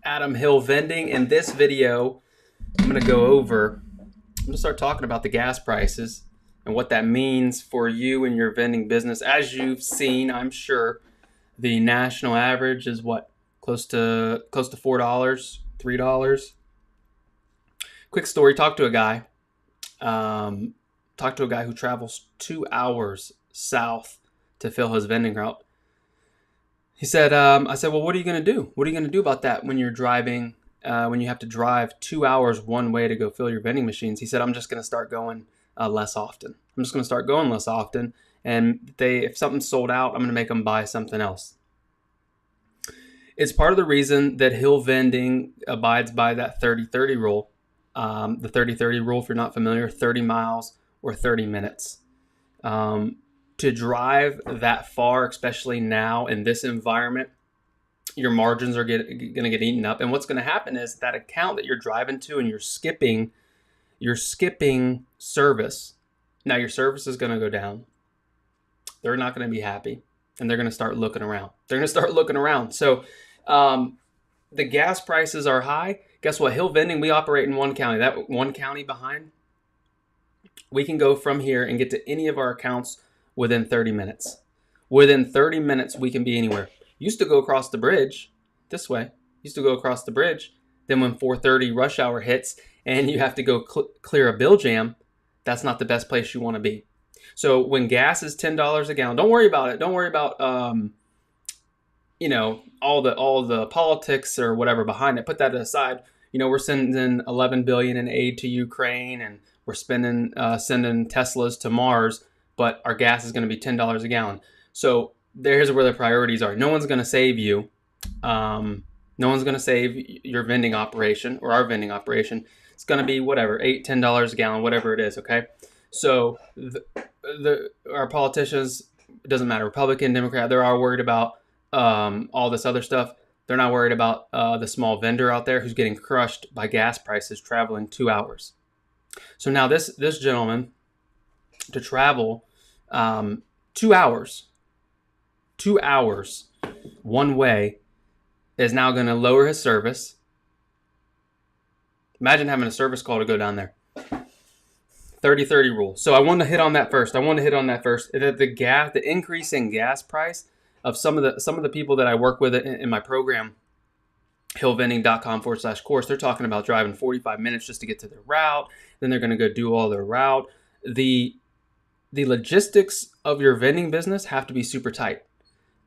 Adam Hill Vending. In this video, I'm going to start talking about the gas prices and what that means for you and your vending business. As you've seen, I'm sure the national average is what? Close to $4, $3. Quick story, talked to a guy who travels 2 hours south to fill his vending route. He said, I said, well, what are you going to do? What are you going to do about that when you're driving, when you have to drive 2 hours one way to go fill your vending machines? He said, I'm just going to start going less often. I'm just going to start going less often. And if something's sold out, I'm going to make them buy something else. It's part of the reason that Hill Vending abides by that 30-30 rule. The 30-30 rule, if you're not familiar, 30 miles or 30 minutes. To drive that far, especially now in this environment, your margins are going to get eaten up. And what's going to happen is that account that you're driving to and you're skipping service. Now your service is going to go down. They're not going to be happy, and they're going to start looking around. So the gas prices are high. Guess what? Hill Vending, we operate in one county. That one county behind, we can go from here and get to any of our accounts within 30 minutes. Within 30 minutes, we can be anywhere. Used to go across the bridge this way. Then when 4:30 rush hour hits and you have to go clear a bill jam, that's not the best place you want to be. So when gas is $10 a gallon, don't worry about it. Don't worry about all the politics or whatever behind it. Put that aside. We're sending $11 billion in aid to Ukraine, and we're sending Teslas to Mars, but our gas is going to be $10 a gallon. So here's where the priorities are. No one's going to save you. No one's going to save your vending operation or our vending operation. It's going to be whatever, $8, $10 a gallon, whatever it is. Okay. So our politicians, it doesn't matter, Republican, Democrat, they're all worried about all this other stuff. They're not worried about the small vendor out there who's getting crushed by gas prices traveling 2 hours. So now this gentleman, to travel 2 hours one way, is now going to lower his service. Imagine having a service call to go down there. 30-30 rule. So I want to hit on that first. The increase in gas price of some of the people that I work with in my program, hillvending.com/course, they're talking about driving 45 minutes just to get to their route. Then they're going to go do all their route. The logistics of your vending business have to be super tight.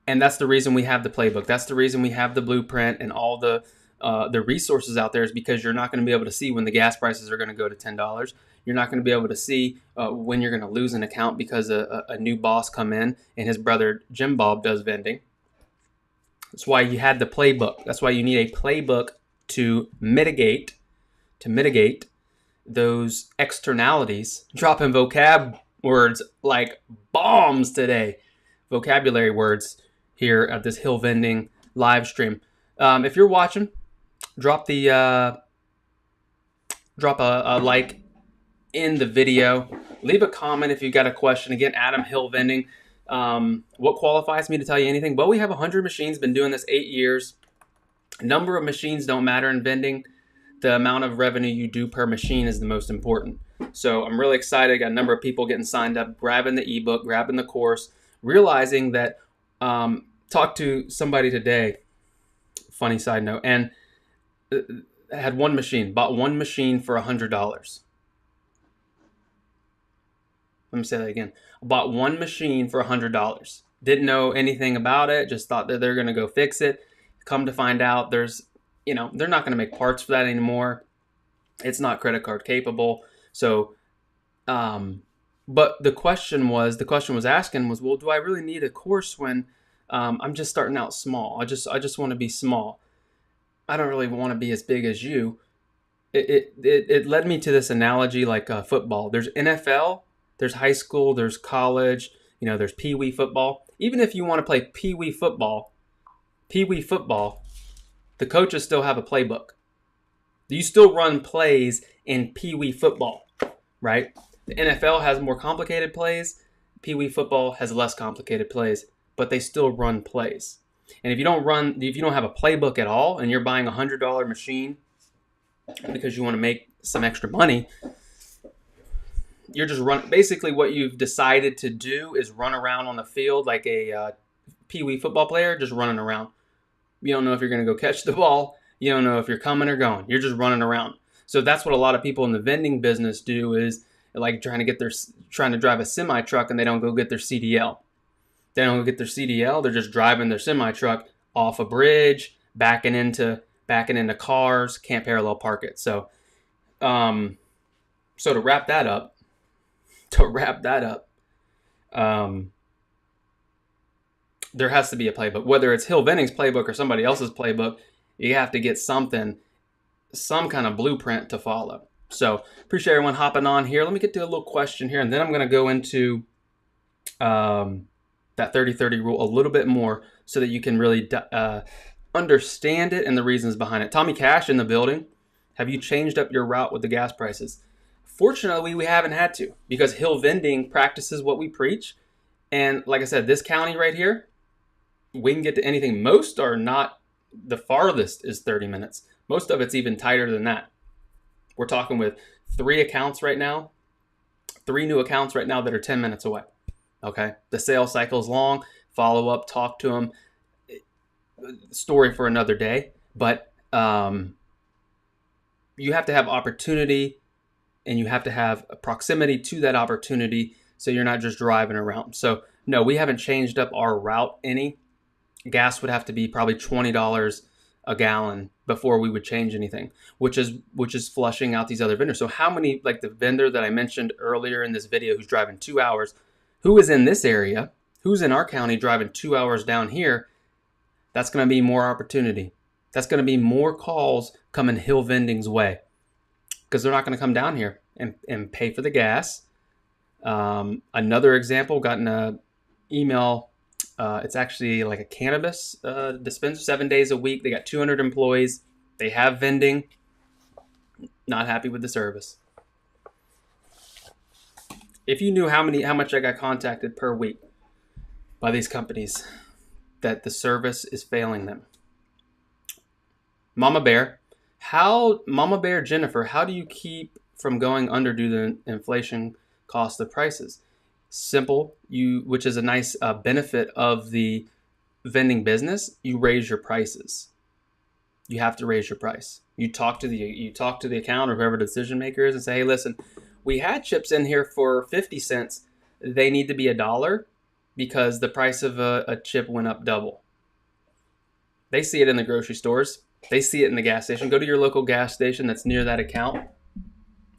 And that's the reason we have the playbook. That's the reason we have the blueprint and all the resources out there, is because you're not going to be able to see when the gas prices are going to go to $10. You're not going to be able to see when you're going to lose an account because a new boss come in and his brother Jim Bob does vending. That's why you had the playbook. That's why you need a playbook to mitigate those externalities. Dropping vocab words like bombs today. Vocabulary words here at this Hill Vending live stream. If you're watching, drop a like in the video. Leave a comment if you've got a question. Again, Adam Hill Vending. What qualifies me to tell you anything? Well, we have 100 machines, been doing this 8 years. Number of machines don't matter in vending. The amount of revenue you do per machine is the most important. So I'm really excited. Got a number of people getting signed up, grabbing the ebook, grabbing the course, realizing that, talked to somebody today, funny side note, and had one machine, bought one machine for $100. Let me say that again. Bought one machine for $100. Didn't know anything about it. Just thought that they're going to go fix it. Come to find out, they're not going to make parts for that anymore. It's not credit card capable. So, but the question was asking was, well, do I really need a course when I'm just starting out small? I just want to be small. I don't really want to be as big as you. It led me to this analogy like football. There's NFL, there's high school, there's college, there's Pee Wee football. Even if you want to play Pee Wee football, the coaches still have a playbook. You still run plays in Pee Wee football, right? The NFL has more complicated plays. Pee Wee football has less complicated plays, but they still run plays. And if you don't have a playbook at all, and you're buying $100 machine because you want to make some extra money, you're just basically what you've decided to do is run around on the field like a pee-wee football player, just running around. You don't know if you're going to go catch the ball. You don't know if you're coming or going. You're just running around. So that's what a lot of people in the vending business do, is like trying to drive a semi truck, and they don't go get their CDL. They don't go get their CDL. They're just driving their semi truck off a bridge, backing into cars, can't parallel park it. So, to wrap that up, there has to be a playbook. Whether it's Hill Vending's playbook or somebody else's playbook, you have to get some kind of blueprint to follow. So appreciate everyone hopping on here. Let me get to a little question here, and then I'm going to go into that 30-30 rule a little bit more so that you can really understand it and the reasons behind it. Tommy Cash in the building. Have you changed up your route with the gas prices? Fortunately, we haven't had to, because Hill Vending practices what we preach. And like I said, this county right here, we can get to anything. Most are not, the farthest is 30 minutes. Most of it's even tighter than that. We're talking with 3 accounts right now, 3 new accounts right now that are 10 minutes away. Okay. The sales cycle is long. Follow up, talk to them. Story for another day. But you have to have opportunity, and you have to have a proximity to that opportunity, so you're not just driving around. So no, we haven't changed up our route any. Gas would have to be probably $20 a gallon before we would change anything, which is flushing out these other vendors. So how many, like the vendor that I mentioned earlier in this video who's driving 2 hours, who is in this area, who's in our county driving 2 hours down here, that's going to be more opportunity. That's going to be more calls coming Hill Vending's way, because they're not going to come down here and pay for the gas. Another example, gotten an email. It's actually like a cannabis dispenser, 7 days a week. They got 200 employees. They have vending. Not happy with the service. If you knew how much I got contacted per week by these companies, that the service is failing them. Mama Bear Jennifer, how do you keep from going under due to the inflation cost of prices? Simple, which is a nice benefit of the vending business. You raise your prices. You have to raise your price. You talk to the account or whoever the decision maker is and say, hey, listen, we had chips in here for 50 cents. They need to be $1 because the price of a chip went up double. They see it in the grocery stores. They see it in the gas station. Go to your local gas station that's near that account.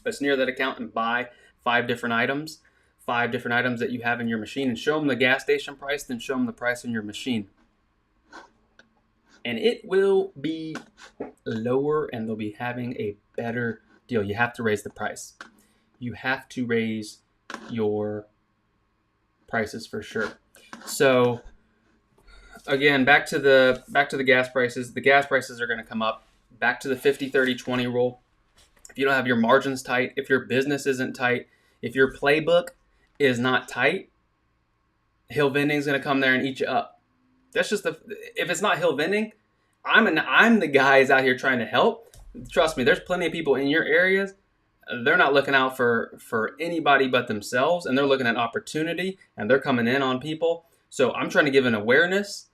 And buy 5 different items that you have in your machine, and show them the gas station price, then show them the price in your machine. And it will be lower, and they'll be having a better deal. You have to raise the price. You have to raise your prices for sure. So again, back to the gas prices. The gas prices are going to come up. Back to the 50-30-20 rule. If you don't have your margins tight, if your business isn't tight, if your playbook is not tight, Hill Vending is going to come there and eat you up. That's just if it's not Hill Vending, I'm the guys out here trying to help. Trust me, there's plenty of people in your areas. They're not looking out for anybody but themselves, and they're looking at opportunity, and they're coming in on people. So I'm trying to give an awareness.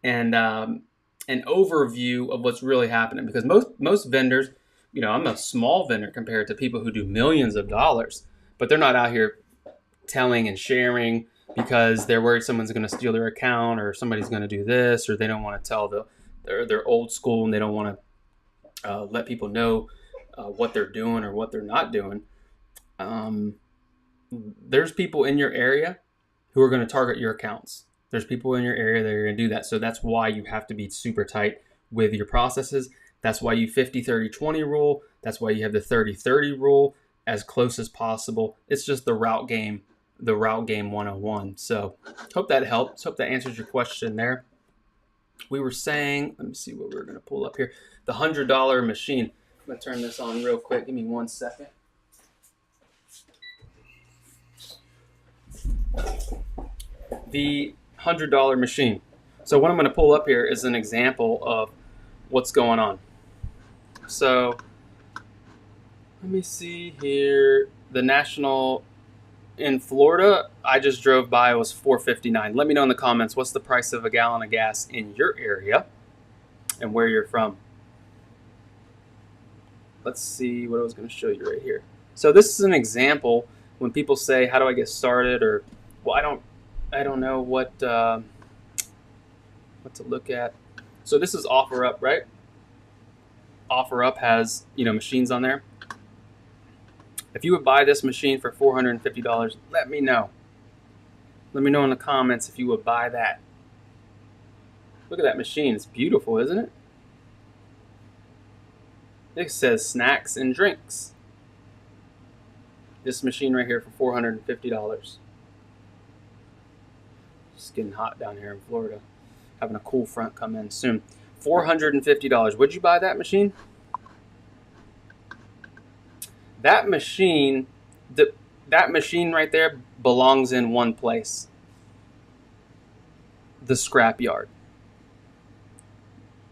And an overview of what's really happening, because most vendors, I'm a small vendor compared to people who do millions of dollars, but they're not out here telling and sharing because they're worried someone's going to steal their account, or somebody's going to do this, or they don't want to tell they're old school and they don't want to let people know what they're doing or what they're not doing. There's people in your area who are going to target your accounts. There's people in your area that are going to do that. So that's why you have to be super tight with your processes. That's why you 50-30-20 rule. That's why you have the 30-30 rule, as close as possible. It's just the route game 101. So hope that helps. Hope that answers your question there. We were saying, let me see what we're going to pull up here. The $100 machine. I'm going to turn this on real quick. Give me 1 second. The $100 machine. So what I'm going to pull up here is an example of what's going on. So let me see here. The National in Florida, I just drove by, it was $4.59. Let me know in the comments, what's the price of a gallon of gas in your area and where you're from. Let's see what I was going to show you right here. So this is an example when people say, how do I get started? Or, well, I don't know what to look at. So this is OfferUp, right? OfferUp has, machines on there. If you would buy this machine for $450, let me know. Let me know in the comments if you would buy that. Look at that machine. It's beautiful, isn't it? It says snacks and drinks. This machine right here for $450. It's getting hot down here in Florida. Having a cool front come in soon. $450. Would you buy that machine? That machine right there belongs in one place. The scrap yard.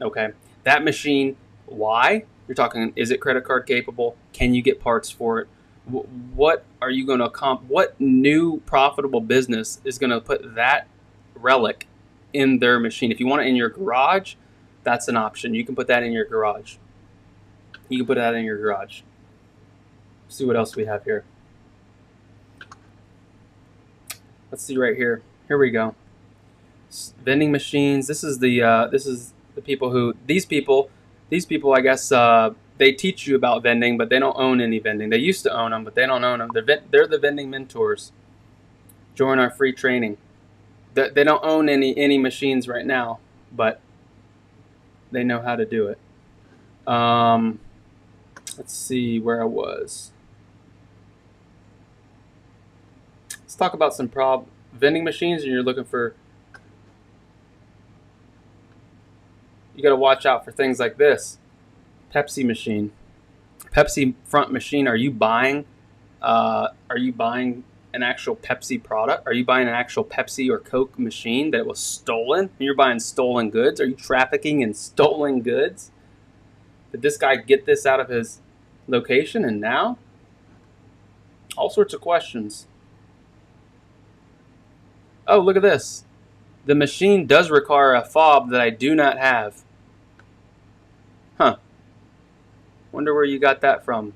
Okay. That machine, why? You're talking, is it credit card capable? Can you get parts for it? What are you going to what new profitable business is going to put that relic in their machine? If you want it in your garage, that's an option. You can put that in your garage. You can put that in your garage. See what else we have here. Let's see right here. Here we go. Vending machines. This is the people who these people I guess they teach you about vending, but they don't own any vending. They used to own them, but they don't own them. They're the vending mentors. Join our free training. They don't own any machines right now, but they know how to do it. Let's see where I was. Let's talk about some vending machines, and you're looking for. You got to watch out for things like this. Pepsi machine. Pepsi front machine. Are you buying an actual Pepsi product? Are you buying an actual Pepsi or Coke machine that was stolen? You're buying stolen goods. Are you trafficking in stolen goods? Did this guy get this out of his location and now? All sorts of questions. Oh, look at this. The machine does require a fob that I do not have. Huh. Wonder where you got that from.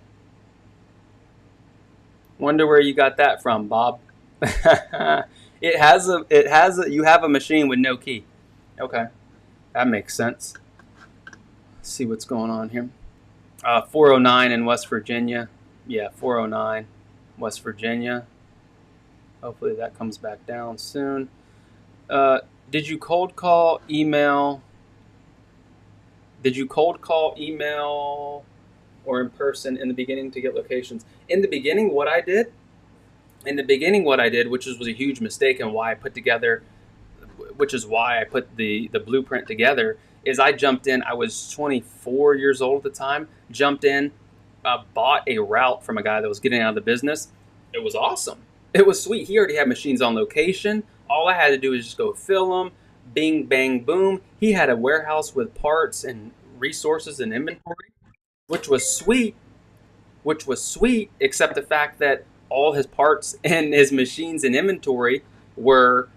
Wonder where you got that from, Bob. You have a machine with no key. Okay. That makes sense. Let's see what's going on here. 409 in West Virginia. Yeah, 409 West Virginia. Hopefully that comes back down soon. Did you cold call, email? Did you cold call, email, or in person in the beginning to get locations? In the beginning, what I did, which was a huge mistake and why I put together, which is why I put the blueprint together, is I jumped in. I was 24 years old at the time. Jumped in, bought a route from a guy that was getting out of the business. It was awesome. It was sweet. He already had machines on location. All I had to do was just go fill them. Bing, bang, boom. He had a warehouse with parts and resources and inventory, which was sweet, except the fact that all his parts and his machines and inventory were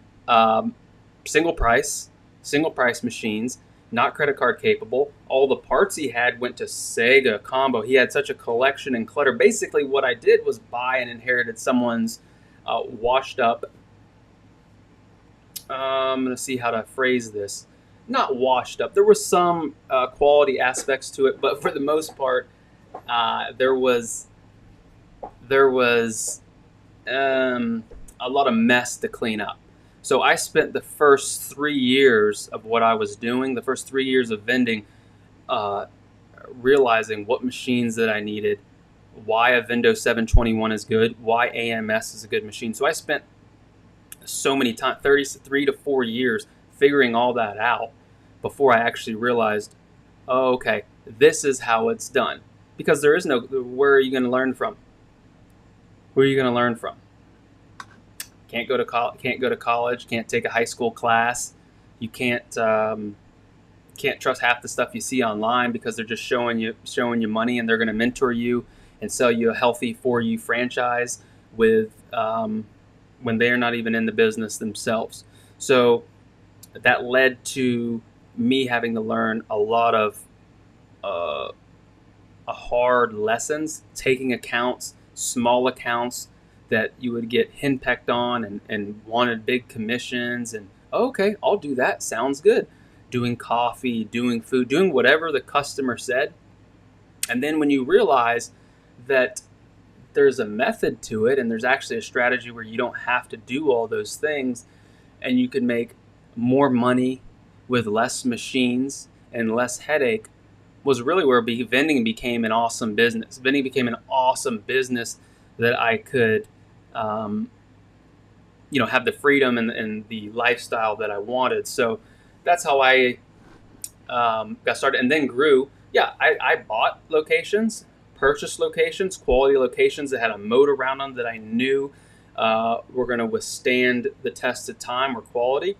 single price machines, not credit card capable. All the parts he had went to Sega Combo. He had such a collection and clutter. Basically, what I did was buy and inherited someone's washed up. I'm going to see how to phrase this. Not washed up. There were some quality aspects to it, but for the most part, there was a lot of mess to clean up. So I spent the first 3 years of what I was doing, the first 3 years of vending, realizing what machines that I needed, why a Vendo 721 is good, why AMS is a good machine. So I spent so many times, 3 to 4 years, figuring all that out before I actually realized, oh, okay, this is how it's done. Because there is no, where are you going to learn from? Where are you going to learn from? Can't go to college. Can't take a high school class. You can't trust half the stuff you see online because they're just showing you money, and they're going to mentor you and sell you a healthy for you franchise with when they are not even in the business themselves. So that led to me having to learn a lot of hard lessons, taking accounts, small accounts that you would get henpecked on and wanted big commissions, and okay, I'll do that. Sounds good. Doing coffee, doing food, doing whatever the customer said. And then when you realize that there's a method to it and there's actually a strategy where you don't have to do all those things, and you can make more money with less machines and less headache, was really where vending became an awesome business. Vending became an awesome business that I could, have the freedom and the lifestyle that I wanted. So that's how I got started, and then grew. Yeah, I bought locations, purchased locations, quality locations that had a moat around them that I knew were going to withstand the test of time or quality.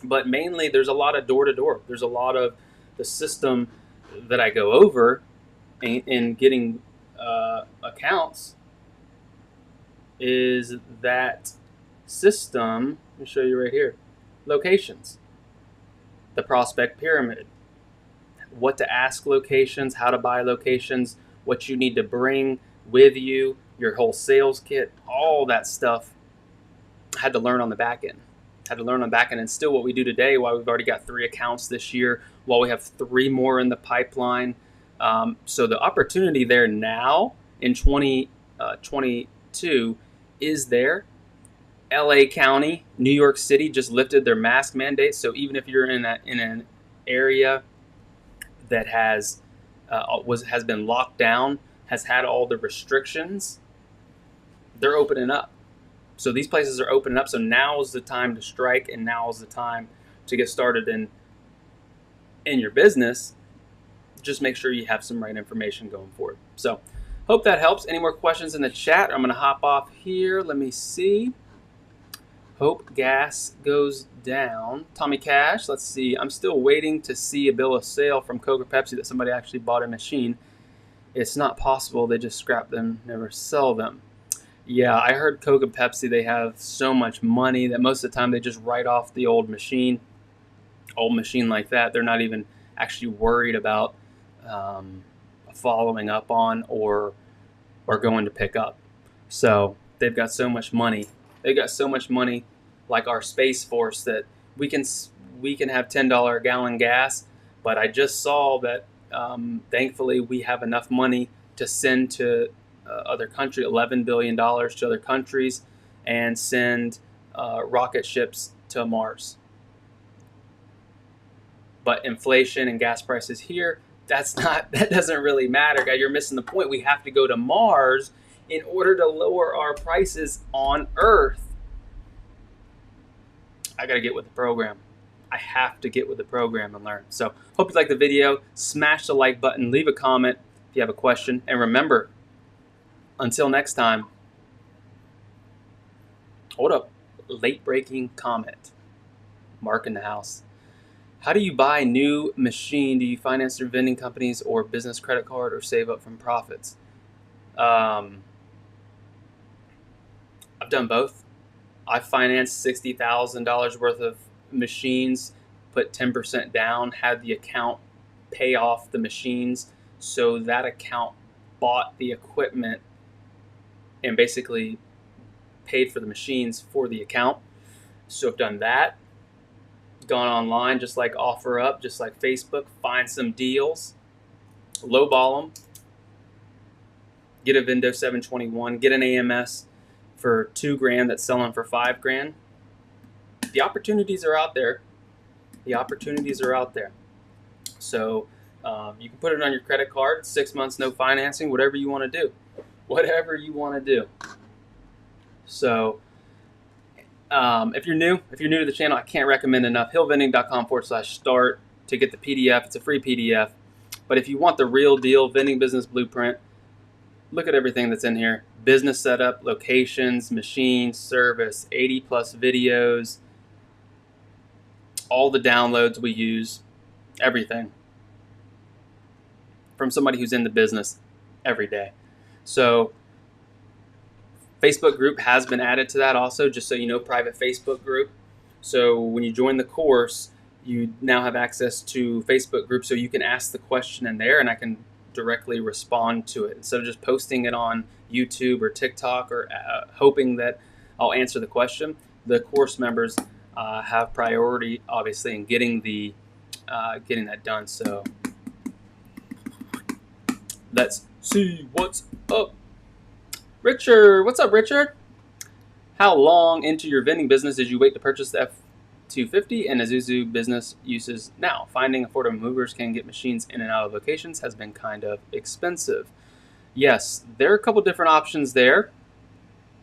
But mainly, there's a lot of door-to-door. There's a lot of the system that I go over in getting accounts is that system. Let me show you right here. Locations. The prospect pyramid. What to ask locations, how to buy locations, what you need to bring with you, your whole sales kit, all that stuff I had to learn on the back end. And still what we do today, while we've already got 3 accounts this year, while we have 3 more in the pipeline. So the opportunity there now in 2022 is there. LA County, New York City just lifted their mask mandate. So even if you're in an area that has been locked down, has had all the restrictions, they're opening up. So these places are opening up. So now is the time to strike, and now is the time to get started in your business. Just make sure you have some right information going forward. So hope that helps. Any more questions in the chat? I'm going to hop off here. Let me see. Hope gas goes down. Tommy Cash, let's see. I'm still waiting to see a bill of sale from Coke or Pepsi that somebody actually bought a machine. It's not possible. They just scrap them, never sell them. Yeah, I heard Coke and Pepsi, they have so much money that most of the time they just write off the old machine like that. They're not even actually worried about following up on or going to pick up. So they've got so much money. Like our Space Force, that we can have $10 a gallon gas. But I just saw that thankfully we have enough money to send to other countries, $11 billion to other countries, and send rocket ships to Mars. But inflation and gas prices here, that doesn't really matter, guys. You're missing the point. We have to go to Mars in order to lower our prices on Earth. I got to get with the program. I have to get with the program and learn. So hope you like the video. Smash the like button. Leave a comment if you have a question. And remember, until next time, hold up. Late breaking comment. Mark in the house. How do you buy new machine? Do you finance through vending companies or business credit card, or save up from profits? I've done both. I financed $60,000 worth of machines, put 10% down, had the account pay off the machines, so that account bought the equipment and basically paid for the machines for the account. So I've done that. Gone online, just like OfferUp, just like Facebook, find some deals, lowball them, get a Vendo 721, get an AMS for $2,000 that's selling for $5,000. The opportunities are out there. So you can put it on your credit card, 6 months, no financing, whatever you want to do. So if you're new to the channel, I can't recommend enough. hillvending.com/start to get the PDF. It's a free PDF. But if you want the real deal vending business blueprint, Look at everything that's in here. Business setup, locations, machines, service, 80 plus videos, all the downloads we use, everything from somebody who's in the business every day. So Facebook group has been added to that also, just so you know, private Facebook group. So when you join the course, you now have access to Facebook group, so you can ask the question in there and I can directly respond to it instead of just posting it on YouTube or TikTok or hoping that I'll answer the question. The course members have priority, obviously, in getting that done. So let's see what's up. Richard, what's up, Richard? How long into your vending business did you wait to purchase the F-250 and Isuzu business uses now? Finding affordable movers can get machines in and out of locations has been kind of expensive. Yes, there are a couple different options there.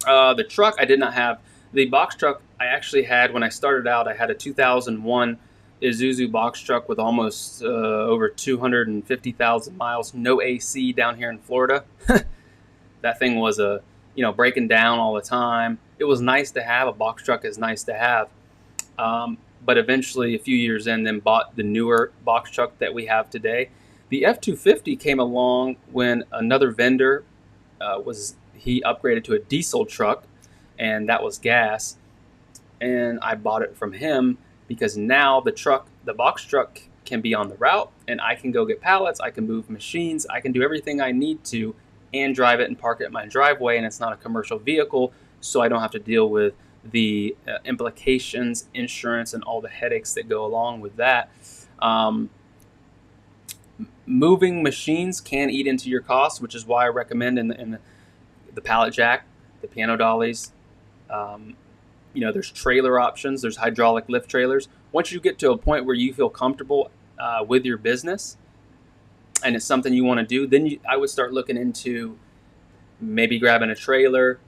The truck, I did not have. The box truck I actually had when I started out. I had a 2001 Isuzu box truck with almost over 250,000 miles, no AC down here in Florida. That thing was breaking down all the time. It was nice to have. A box truck is nice to have. But eventually, a few years in, then bought the newer box truck that we have today. The F-250 came along when another vendor he upgraded to a diesel truck, and that was gas. And I bought it from him because now the box truck can be on the route, and I can go get pallets, I can move machines, I can do everything I need to, and drive it and park it in my driveway, and it's not a commercial vehicle, so I don't have to deal with the implications, insurance, and all the headaches that go along with that. Moving machines can eat into your costs, which is why I recommend in the pallet jack, the piano dollies. There's trailer options. There's hydraulic lift trailers. Once you get to a point where you feel comfortable with your business and it's something you want to do, then I would start looking into maybe grabbing a trailer,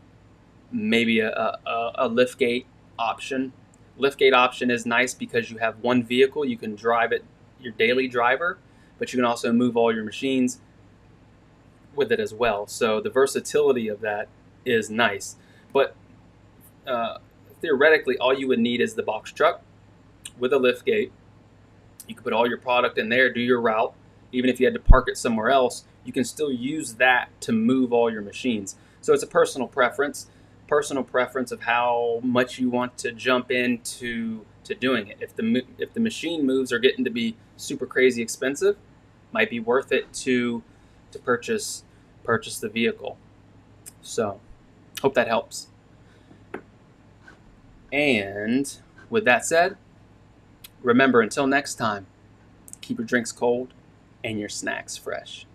maybe a liftgate option. Liftgate option is nice because you have one vehicle. You can drive it, your daily driver, but you can also move all your machines with it as well. So the versatility of that is nice. But theoretically, all you would need is the box truck with a liftgate. You can put all your product in there, do your route. Even if you had to park it somewhere else, you can still use that to move all your machines. So it's a personal preference of how much you want to jump into doing it. If the machine moves are getting to be super crazy expensive, might be worth it to purchase the vehicle. So hope that helps. And with that said, remember, until next time, keep your drinks cold and your snacks fresh.